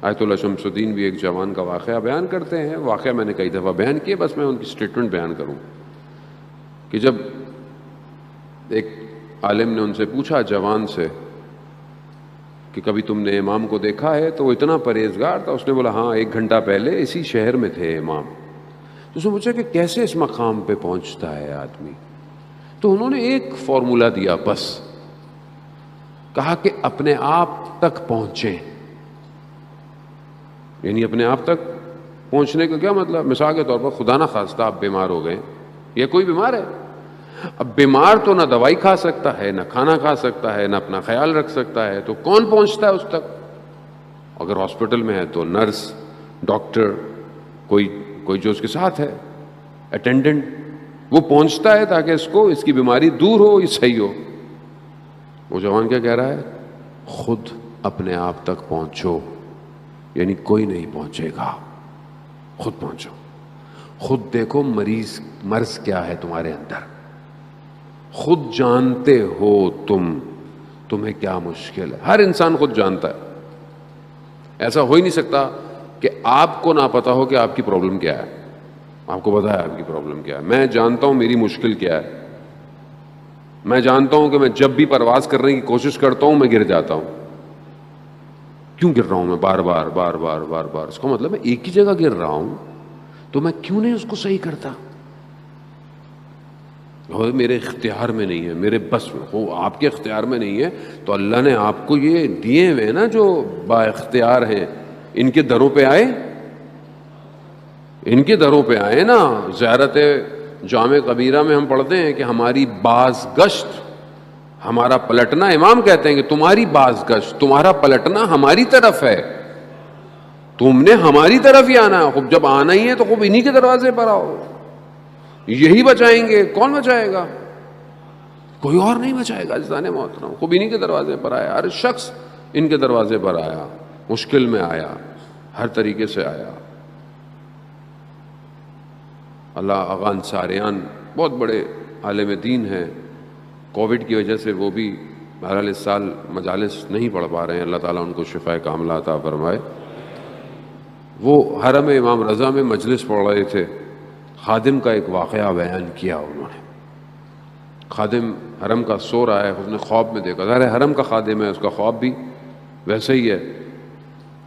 آیت اللہ شمس الدین بھی ایک جوان کا واقعہ بیان کرتے ہیں. واقعہ میں نے کئی دفعہ بیان کیا، بس میں ان کی اسٹیٹمنٹ بیان کروں کہ جب ایک عالم نے ان سے پوچھا جوان سے کہ کبھی تم نے امام کو دیکھا ہے، تو وہ اتنا پرہیزگار تھا، اس نے بولا ہاں 1 گھنٹہ پہلے اسی شہر میں تھے امام. تو اس نے پوچھا کہ کیسے اس مقام پہ پہنچتا ہے آدمی؟ تو انہوں نے ایک فارمولا دیا، بس کہا کہ اپنے آپ تک پہنچیں. یعنی اپنے آپ تک پہنچنے کا کیا مطلب؟ مثال کے طور پر خدا نہ خواستہ آپ بیمار ہو گئے، یا کوئی بیمار ہے، اب بیمار تو نہ دوائی کھا سکتا ہے، نہ کھانا کھا سکتا ہے، نہ اپنا خیال رکھ سکتا ہے، تو کون پہنچتا ہے اس تک؟ اگر ہاسپٹل میں ہے تو نرس، ڈاکٹر، کوئی جو اس کے ساتھ ہے، اٹینڈنٹ، وہ پہنچتا ہے تاکہ اس کی بیماری دور ہو، یہ صحیح ہو. وہ جوان کیا کہہ رہا ہے؟ خود اپنے آپ تک پہنچو. یعنی کوئی نہیں پہنچے گا، خود پہنچو. خود دیکھو مرض کیا ہے تمہارے اندر، خود جانتے ہو تمہیں کیا مشکل ہے. ہر انسان خود جانتا ہے. ایسا ہو ہی نہیں سکتا کہ آپ کو نہ پتا ہو کہ آپ کی پرابلم کیا ہے. آپ کو پتا ہے آپ کی پرابلم کیا ہے. میں جانتا ہوں میری مشکل کیا ہے. میں جانتا ہوں کہ میں جب بھی پرواز کرنے کی کوشش کرتا ہوں میں گر جاتا ہوں. کیوں گر رہا ہوں میں بار بار بار بار بار بار؟ اس کا مطلب میں ایک ہی جگہ گر رہا ہوں، تو میں کیوں نہیں اس کو صحیح کرتا؟ میرے اختیار میں نہیں ہے، میرے بس میں ہو. آپ کے اختیار میں نہیں ہے تو اللہ نے آپ کو یہ دیے ہوئے نا جو با اختیار ہیں، ان کے دروں پہ آئے، ان کے دروں پہ آئے نا. زیارت جامع کبیرہ میں ہم پڑھتے ہیں کہ ہماری باز گشت، ہمارا پلٹنا، امام کہتے ہیں کہ تمہاری باز گشت، تمہارا پلٹنا ہماری طرف ہے، تم نے ہماری طرف ہی آنا ہے. خوب جب آنا ہی ہے تو خوب انہی کے دروازے پر آؤ. یہی بچائیں گے. کون بچائے گا؟ کوئی اور نہیں بچائے گا. عزیزان محترم، خوب انہی کے دروازے پر آیا. ہر شخص ان کے دروازے پر آیا، مشکل میں آیا، ہر طریقے سے آیا. اللہ آغا انصاریان بہت بڑے عالم دین ہیں. کووڈ کی وجہ سے وہ بھی بہرحال اس سال مجالس نہیں پڑھ پا رہے ہیں. اللہ تعالیٰ ان کو شفائے کاملہ عطا فرمائے. وہ حرم امام رضا میں مجلس پڑھ رہے تھے. خادم کا ایک واقعہ بیان کیا انہوں نے. خادم حرم کا سو رہا ہے، اس نے خواب میں دیکھا. ظاہر ہے حرم کا خادم ہے، اس کا خواب بھی ویسے ہی ہے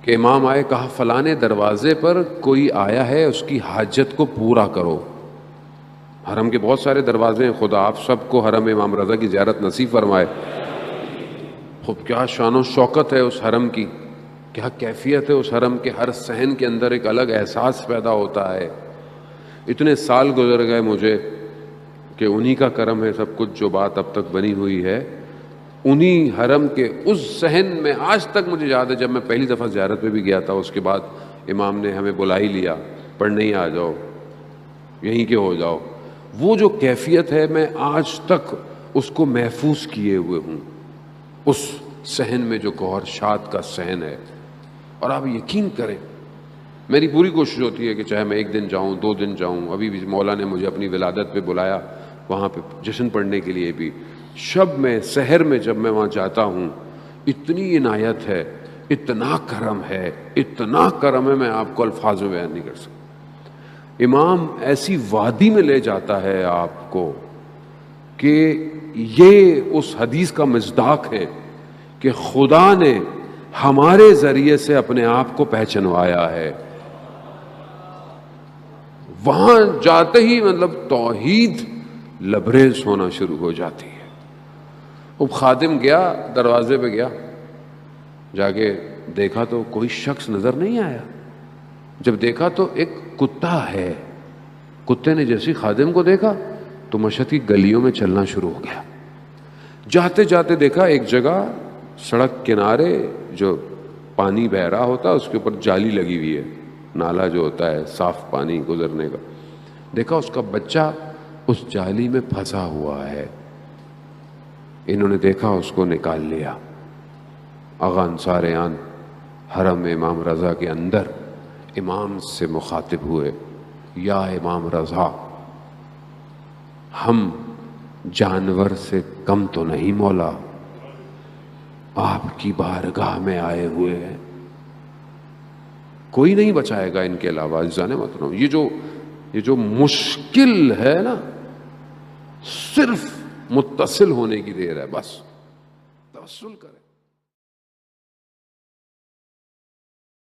کہ امام آئے، کہا فلانے دروازے پر کوئی آیا ہے، اس کی حاجت کو پورا کرو. حرم کے بہت سارے دروازے ہیں، خدا آپ سب کو حرم امام رضا کی زیارت نصیب فرمائے. خوب کیا شان و شوکت ہے اس حرم کی، کیا کیفیت ہے اس حرم کے. ہر صحن کے اندر ایک الگ احساس پیدا ہوتا ہے. اتنے سال گزر گئے مجھے کہ انہی کا کرم ہے سب کچھ، جو بات اب تک بنی ہوئی ہے انہی حرم کے اس صحن میں. آج تک مجھے یاد ہے جب میں پہلی دفعہ زیارت پہ بھی گیا تھا، اس کے بعد امام نے ہمیں بلا ہی لیا، پڑھنے ہی آ جاؤ، یہیں کے ہو جاؤ. وہ جو کیفیت ہے میں آج تک اس کو محفوظ کیے ہوئے ہوں، اس صحن میں جو گوہر شاد کا صحن ہے. اور آپ یقین کریں، میری پوری کوشش ہوتی ہے کہ چاہے میں 1 دن جاؤں، 2 دن جاؤں. ابھی بھی مولا نے مجھے اپنی ولادت پہ بلایا، وہاں پہ جشن پڑھنے کے لیے بھی. شب میں، سحر میں جب میں وہاں جاتا ہوں، اتنی عنایت ہے، اتنا کرم ہے، اتنا کرم ہے، میں آپ کو الفاظ میں بیان نہیں کر سکتا. امام ایسی وادی میں لے جاتا ہے آپ کو کہ یہ اس حدیث کا مصداق ہے کہ خدا نے ہمارے ذریعے سے اپنے آپ کو پہچنوایا ہے. وہاں جاتے ہی مطلب توحید لبریز ہونا شروع ہو جاتی ہے. اب خادم گیا، دروازے پہ گیا، جا کے دیکھا تو کوئی شخص نظر نہیں آیا. جب دیکھا تو ایک کتا ہے. کتے نے جیسی خادم کو دیکھا تو مشہد کی گلیوں میں چلنا شروع ہو گیا. جاتے جاتے دیکھا ایک جگہ سڑک کنارے جو پانی بہ رہا ہوتا ہے اس کے اوپر جالی لگی ہوئی ہے، نالا جو ہوتا ہے صاف پانی گزرنے کا. دیکھا اس کا بچہ اس جالی میں پھنسا ہوا ہے. انہوں نے دیکھا، اس کو نکال لیا. آغا انصاریان حرم امام رضا کے اندر امام سے مخاطب ہوئے، یا امام رضا، ہم جانور سے کم تو نہیں مولا، آپ کی بارگاہ میں آئے ہوئے ہیں. کوئی نہیں بچائے گا ان کے علاوہ عزیزان محترم. یہ جو مشکل ہے نا صرف متصل ہونے کی دیر ہے، بس توسل کریں.